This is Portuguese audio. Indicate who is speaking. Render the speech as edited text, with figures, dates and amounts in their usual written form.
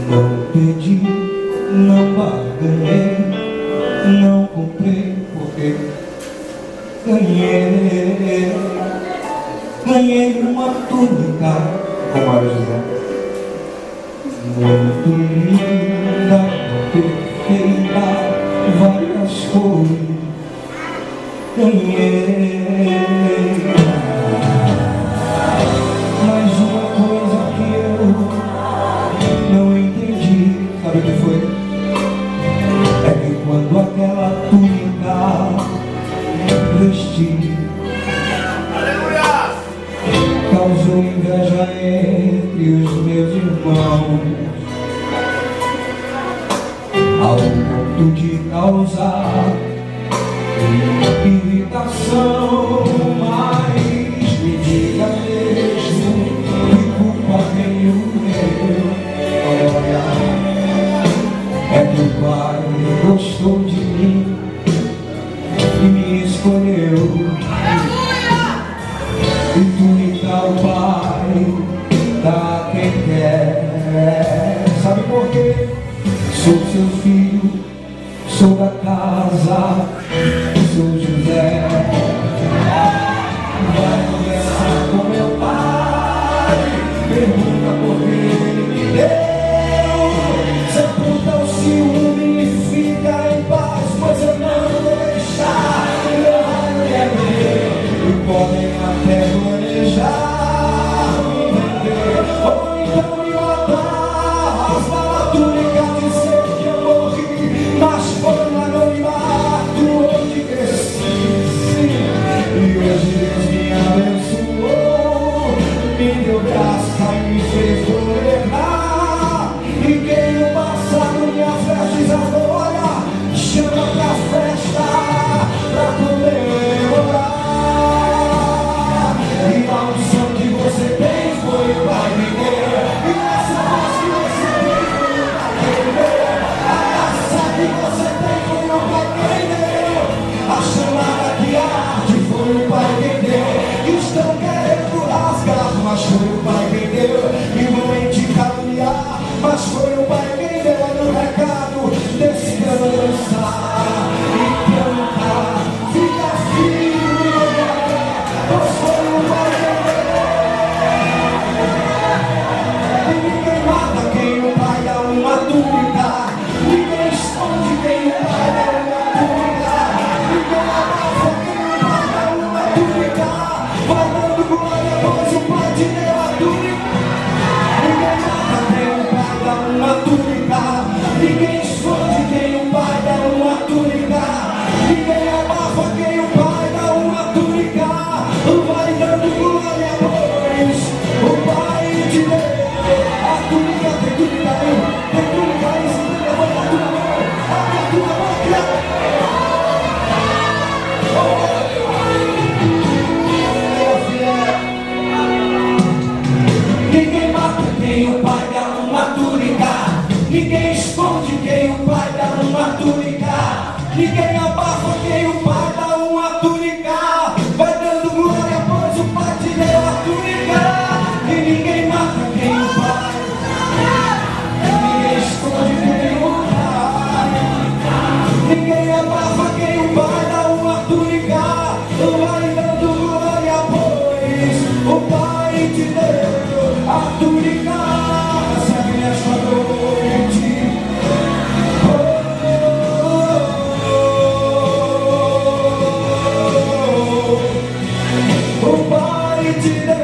Speaker 1: Não pedi, não barganhei, não comprei, porque ganhei uma túnica com Maria José, muito linda, perfeita, várias cores. Ganhei, mas uma coisa que eu não entendi, sabe o que foi? É que quando aquela túnica vesti, causou inveja entre os meus irmãos, ao ponto de causar irritação. Mas me diga mesmo, que culpa tem o meu? Olha, é que o Pai gostou de mim e me escolheu. E túnica o Pai dá a quem quer. Sabe por quê? Sou seu filho, sou da casa, sou José. Vai conversar com meu pai, pergunta por que ele me deu. Sepulta o ciúme e fica em paz, pois eu não vou deixar. Meu raio é meu, e podem até planejar me vender, ou então me matar, rasgar a túnica, dizer que eu morri, mas foi no anonimato onde cresci. E hoje Deus me abençoou, me deu graça e me fez governar. E quem no passado me afastes agora, chama pra festa, pra comemorar. E a unção que você tem foi o Pai me deu, e essa voz que você tem foi o Pai me deu, a graça que você tem foi o Pai que deu, a chamada que arde foi o Pai que deu. Estão querendo rasgar, mas foi o Pai que deu, e vão te caluniar, mas foi o Pai que deu. No recado descansa e canta, fica firme, pois foi o Pai que deu. E ninguém mata quem o Pai dá uma túnica, ninguém esconde quem o Pai dá uma túnica, ninguém abafa quem o Pai dá uma túnica. Vai dando glória, pois o Pai te deu a túnica. Ninguém mata quem o Pai dá uma túnica, ninguém esconde quem o Pai dá uma túnica, ninguém abafa quem o Pai dá uma túnica. Vai dando glória, pois o Pai te deu a túnica. Tem túnica aí, tem túnica aí, se você levanta a tua mão, abre a tua boca. Ninguém mata quem o Pai dá uma túnica, ninguém esconde quem o Pai dá uma túnica, ninguém abafa quem o Pai dá uma túnica. Vai dando glória, pois o Pai te deu a túnica. E ninguém mata quem o Pai, ninguém esconde quem o Pai, ninguém abafa quem o Pai dá uma túnica. Vai dando glória, pois o Pai te deu a túnica. Recebe nesta noite. O Pai te deu